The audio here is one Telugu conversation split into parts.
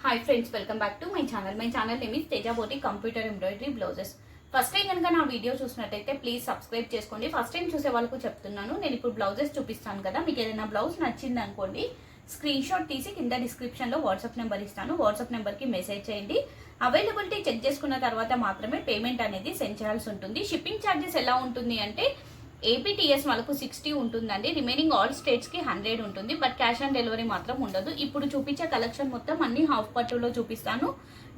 Hi friends, welcome back to my channel. My channel name is Teja బోటి computer embroidery blouses. First time కనుక నా వీడియో చూసినట్టయితే ప్లీజ్ సబ్స్క్రైబ్ చేసుకోండి. ఫస్ట్ టైం చూసే వాళ్ళకు చెప్తున్నాను, నేను ఇప్పుడు బ్లౌజెస్ చూపిస్తాను కదా, మీకు ఏదైనా బ్లౌజ్ నచ్చింది అనుకోండి, స్క్రీన్ షాట్ తీసి కింద డిస్క్రిప్షన్లో వాట్సాప్ నెంబర్ ఇస్తాను. వాట్సాప్ నెంబర్కి మెసేజ్ చేయండి. అవైలబిలిటీ చెక్ చేసుకున్న తర్వాత మాత్రమే పేమెంట్ అనేది సెండ్ చేయాల్సి ఉంటుంది. షిప్పింగ్ ఛార్జెస్ ఎలా ఉంటుంది అంటే ఏపీటీఎస్ వాళ్ళకు 60 ఉంటుందండి. రిమైనింగ్ ఆల్ స్టేట్స్కి 100 ఉంటుంది. బట్ క్యాష్ ఆన్ డెలివరీ మాత్రం ఉండదు. ఇప్పుడు చూపించే కలెక్షన్ మొత్తం అన్ని హాఫ్ పట్టులో చూపిస్తాను.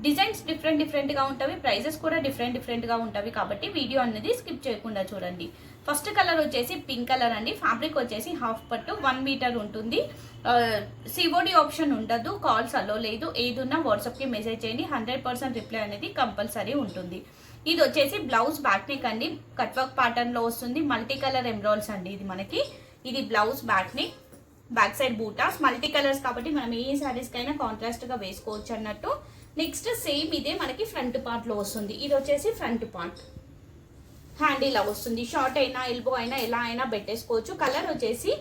డిజైన్స్ డిఫరెంట్గా ఉంటాయి, ప్రైజెస్ కూడా డిఫరెంట్గా ఉంటాయి. కాబట్టి వీడియో అనేది స్కిప్ చేయకుండా చూడండి. ఫస్ట్ కలర్ వచ్చేసి పింక్ కలర్ అండి. ఫ్యాబ్రిక్ వచ్చేసి హాఫ్ పట్టు 1 మీటర్ ఉంటుంది. సిఓడి ఆప్షన్ ఉండదు, కాల్స్ అలో లేదు. ఏదున్నా వాట్సాప్కి మెసేజ్ చేయండి. 100% రిప్లై అనేది కంపల్సరీ ఉంటుంది. ఇది వచ్చేసి బ్లౌజ్ బ్యాక్ నెక్ అండి, కట్ వర్క్ ప్యాటర్న్ లో వస్తుంది. మల్టీ కలర్ ఎంబ్రాయిడరీస్ అండి ఇది మనకి. ఇది blouse back neck, back side buttas, multi colours కాబట్టి మనం ఏ శారీస్ కైనా కాంట్రాస్ట్ గా వేసుకోవచ్చు అన్నట్టు. నెక్స్ట్ సేమ్ ఇదే మనకి ఫ్రంట్ పార్ట్ లో వస్తుంది. ఇది వచ్చేసి ఫ్రంట్ పార్ట్, హ్యాండ్ ఇలా వస్తుంది. షార్ట్ అయినా ఎల్బో అయినా ఎలా అయినా పెట్టేసుకోవచ్చు. కలర్ వచ్చేసి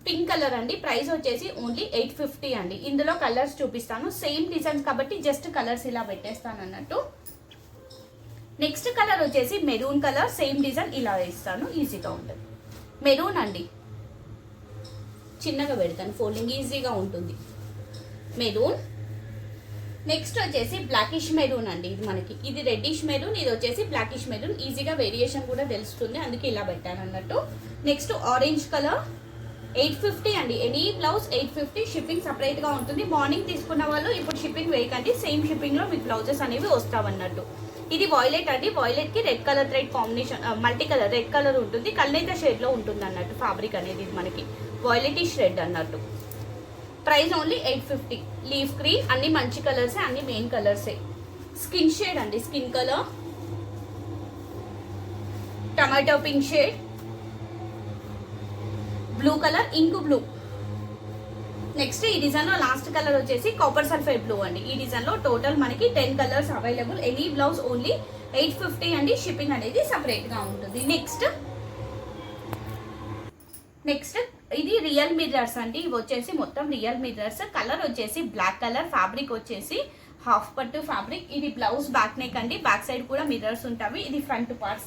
పింక్ కలర్ అండి. ప్రైస్ వచ్చేసి ఓన్లీ 850 అండి. ఇందులో కలర్స్ చూపిస్తాను, సేమ్ డిజైన్స్ కాబట్టి జస్ట్ కలర్స్ ఇలా పెట్టేస్తాను అన్నట్టు. నెక్స్ట్ కలర్ వచ్చేసి మెరూన్ కలర్, సేమ్ డిజైన్ ఇలా వేస్తాను, ఈజీగా ఉంటుంది. మెరూన్ అండి, చిన్నగా పెడతాను, ఫోల్డింగ్ ఈజీగా ఉంటుంది. మెరూన్. నెక్స్ట్ వచ్చేసి బ్లాకిష్ మెరూన్ అండి. ఇది మనకి ఇది రెడ్డిష్ మెరూన్, ఇది వచ్చేసి బ్లాకిష్ మెరూన్. ఈజీగా వేరియేషన్ కూడా తెలుస్తుంది, అందుకే ఇలా పెట్టాను అన్నట్టు. నెక్స్ట్ ఆరెంజ్ కలర్ 850 అండి. Any blouse 850. షిప్పింగ్ సపరేట్గా ఉంటుంది. మార్నింగ్ తీసుకున్న వాళ్ళు ఇప్పుడు షిప్పింగ్ వేయకండి, సేమ్ షిప్పింగ్లో మీకు బ్లౌజెస్ అనేవి వస్తావన్నట్టు. ఇది వాయిలెట్ అండి. వాయిలెట్ కి red colour thread combination, multi colour red colour ఉంటుంది. కల్నేత షేడ్ లో ఉంటుంది అన్నట్టు ఫ్యాబ్రిక్ అనేది. ఇది మనకి వాయిలెటిష్ రెడ్ అన్నట్టు. Price only 850. లీఫ్ గ్రీన్, అన్ని మంచి కలర్సే, అన్ని మెయిన్ కలర్సే. స్కిన్ షేడ్ అండి, skin colour, tomato pink shade, blue colour, ink blue. Next ఈ డిజైన్ లో లాస్ట్ కలర్ వచ్చేసి కాపర్ సల్ఫైడ్ బ్లూ అండి. ఈ డిజైన్ లో టోటల్ మనకి 10 colours available. Any blouse only 850 అండి. షిప్పింగ్ అనేది సపరేట్ గా ఉంటుంది. నెక్స్ట్ ఇది రియల్ మిర్రర్స్ అండి. ఇవి వచ్చేసి మొత్తం రియల్ మిర్రర్స్. కలర్ వచ్చేసి బ్లాక్ కలర్, ఫ్యాబ్రిక్ వచ్చేసి హాఫ్ పట్టు ఫ్యాబ్రిక్. ఇది బ్లౌజ్ బ్యాక్ నెక్ అండి. బ్యాక్ సైడ్ కూడా మిర్రర్స్ ఉంటాయి. ఇది front part,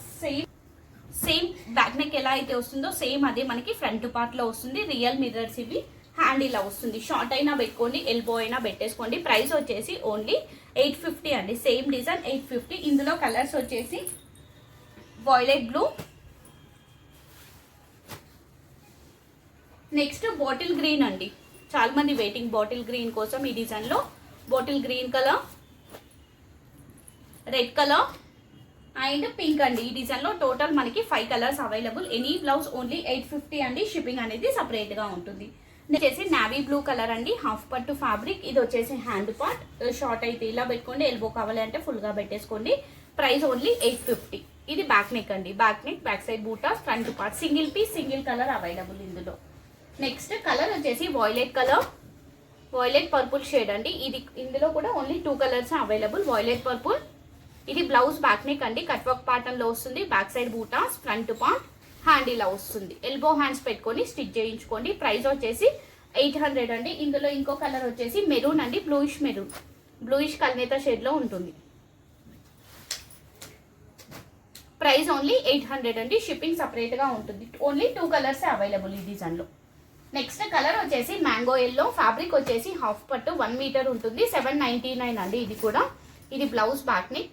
same back neck ఎలా అయితే వస్తుందో సేమ్ అదే మనకి ఫ్రంట్ పార్ట్ లో వస్తుంది. రియల్ మిర్రర్స్ ఇవి. హ్యాండ్ ఇలా వస్తుంది. షార్ట్ అయినా పెట్టుకోండి, ఎల్బో అయినా పెట్టేసుకోండి. ప్రైస్ వచ్చేసి ఓన్లీ 850 అండి. Same design 850. ఇందులో కలర్స్ వచ్చేసి violet blue, next bottle green అండి. చాలా మంది వెయిటింగ్ బాటిల్ గ్రీన్ కోసం. ఈ డిజైన్ లో bottle green colour, red colour and pink అండి. ఈ డిజైన్ లో టోటల్ మనకి 5 colours available. Any blouse only 850 అండి. షిప్పింగ్ అనేది సపరేట్ గా ఉంటుంది. వచ్చేసి నావీ బ్లూ కలర్ అండి, హాఫ్ పట్టు ఫ్యాబ్రిక్. ఇది వచ్చేసి హ్యాండ్ పార్ట్. షార్ట్ అయితే ఇలా పెట్టుకోండి, ఎల్బో కావాలి అంటే ఫుల్ గా పెట్టేసుకోండి. Price only 850. ఇది బ్యాక్ నెక్ అండి. బ్యాక్ నెక్, బ్యాక్ సైడ్ బూటాస్, front part. Single piece, single colour available ఇందులో. నెక్స్ట్ కలర్ వచ్చేసి violet colour, violet purple shade అండి. ఇది ఇందులో కూడా only 2 colours available. Violet purple. ఇది బ్లౌజ్ బ్యాక్ నెక్ అండి, కట్ వర్క్ ప్యాటర్న్ లో వస్తుంది. బ్యాక్ సైడ్ బూటాస్, ఫ్రంట్ పార్ట్, హ్యాండ్ ఇలా వస్తుంది. ఎల్బో హ్యాండ్స్ పెట్టుకొని స్టిచ్ చేయించుకోండి. ప్రైస్ వచ్చేసి 800 అండి. ఇందులో ఇంకో కలర్ వచ్చేసి మెరూన్ అండి, బ్లూయిష్ మెరూన్, బ్లూయిష్ కల్నేత షేడ్ లో ఉంటుంది. ప్రైస్ ఓన్లీ 800 అండి. షిప్పింగ్ సపరేట్ గా ఉంటుంది. ఓన్లీ 2 కలర్స్ అవైలబుల్ ఈ డిజైన్ లో. నెక్స్ట్ కలర్ వచ్చేసి మ్యాంగో ఎల్లో. ఫ్యాబ్రిక్ వచ్చేసి హాఫ్ పట్టు 1 మీటర్ ఉంటుంది. 799 అండి. ఇది కూడా. ఇది బ్లౌజ్ బ్యాక్ నెక్.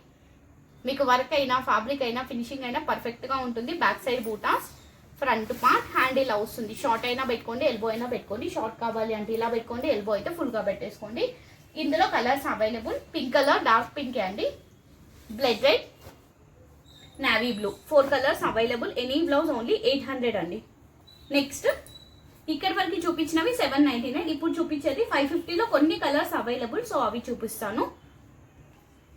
మీకు వర్క్ అయినా ఫ్యాబ్రిక్ అయినా ఫినిషింగ్ అయినా పర్ఫెక్ట్ గా ఉంటుంది. బ్యాక్ సైడ్ బూటాస్, ఫ్రంట్ పార్ట్, హ్యాండ్ ఇలా వస్తుంది. షార్ట్ అయినా పెట్టుకోండి, ఎల్బో అయినా పెట్టుకోండి. షార్ట్ కావాలి అంటే ఇలా పెట్టుకోండి, ఎల్బో అయితే ఫుల్ గా పెట్టేసుకోండి. ఇందులో colours available. Pink colour, dark pink అండి, blood red, navy blue. 4 colours available. Any blouse only 800 అండి. నెక్స్ట్ ఇక్కడ వరకు చూపించినవి 799. ఇప్పుడు చూపించేది 550లో కొన్ని కలర్స్ అవైలబుల్. సో అవి చూపిస్తాను.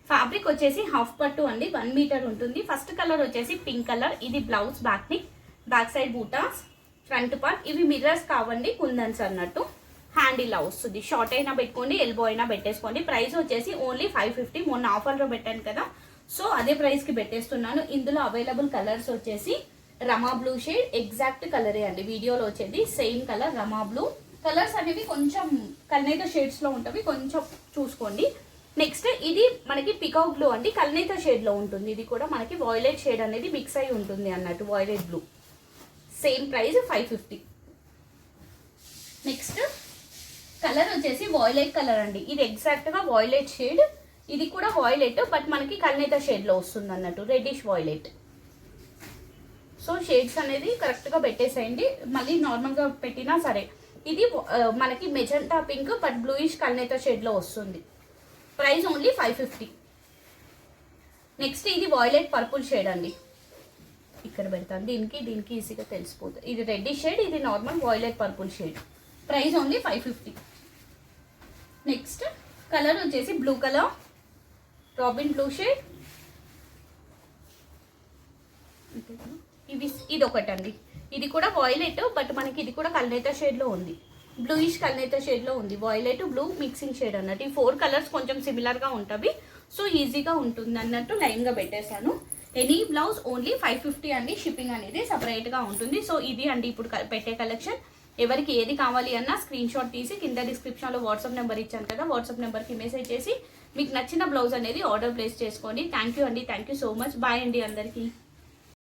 ఫ్యాబ్రిక్ వచ్చేసి హాఫ్ పట్టు అండి, 1 మీటర్ ఉంటుంది. ఫస్ట్ కలర్ వచ్చేసి పింక్ కలర్. ఇది blouse back neck, back side బూటాస్, ఫ్రంట్ పార్ట్. ఇవి మిర్రర్స్ కావండి, కుందన్స్ అన్నట్టు. హ్యాండ్ ఇలా వస్తుంది. షార్ట్ అయినా పెట్టుకోండి, ఎల్బో అయినా పెట్టేసుకోండి. ప్రైస్ వచ్చేసి ఓన్లీ 550. మొన్న ఆఫర్లో పెట్టాను కదా, సో అదే ప్రైస్ కి పెట్టేస్తున్నాను. ఇందులో అవైలబుల్ కలర్స్ వచ్చేసి రమా బ్లూ షేడ్, ఎగ్జాక్ట్ కలరే అండి. వీడియోలో వచ్చేది సేమ్ కలర్ రమా బ్లూ. కలర్స్ అనేవి కొంచెం కల్నేత షేడ్స్లో ఉంటవి, కొంచెం చూసుకోండి. నెక్స్ట్ ఇది మనకి పికాక్ బ్లూ అండి, కల్నేత షేడ్లో ఉంటుంది. ఇది కూడా మనకి వాయిలెట్ షేడ్ అనేది మిక్స్ అయి ఉంటుంది అన్నట్టు, violet blue. Same price 550. Next colour వచ్చేసి వాయిలెట్ కలర్ అండి. ఇది ఎగ్జాక్ట్గా వాయిలెట్ షేడ్. ఇది కూడా వాయిలెట్ బట్ మనకి కల్నేత షేడ్లో వస్తుంది అన్నట్టు, రెడ్డిష్ వాయిలెట్. సో షేడ్స్ అనేది కరెక్ట్గా పెట్టేసేయండి, మళ్ళీ నార్మల్గా పెట్టినా సరే. ఇది మనకి మెజెంటా పింక్ బట్ బ్లూయిష్ కల్నేత షేడ్లో వస్తుంది. Price only 550. నెక్స్ట్ ఇది వాయిలెట్ పర్పుల్ షేడ్ అండి, ఇక్కడ పెడతాను, దీనికి ఈజీగా తెలిసిపోతుంది. ఇది రెడ్డిష్ షేడ్, ఇది normal violet purple shade. Price only 550. Next colour వచ్చేసి blue colour, robin blue shade. ఇది ఒకటండి, ఇది కూడా వాయిలెట్ బట్ మనకి ఇది కూడా కల్నేత షేడ్లో ఉంది, బ్లూయిష్ కల్నేత షేడ్లో ఉంది. వాయిలెట్ బ్లూ మిక్సింగ్ షేడ్ అన్నట్టు. ఈ 4 కలర్స్ కొంచెం సిమిలర్గా ఉంటుంది, సో ఈజీగా ఉంటుంది అన్నట్టు లైన్గా పెట్టేశాను. ఎనీ బ్లౌజ్ ఓన్లీ 550 అండి. షిప్పింగ్ అనేది సపరేట్గా ఉంటుంది. సో ఇది అండి ఇప్పుడు పెట్టే కలెక్షన్. ఎవరికి ఏది కావాలి అన్నా స్క్రీన్ షాట్ తీసి కింద డిస్క్రిప్షన్లో వాట్సాప్ నెంబర్ ఇచ్చాను కదా, వాట్సాప్ నెంబర్కి మెసేజ్ చేసి మీకు నచ్చిన బ్లౌజ్ అనేది ఆర్డర్ ప్లేస్ చేసుకోండి. థ్యాంక్ యూ అండి, thank you so much. Bye అండి అందరికీ.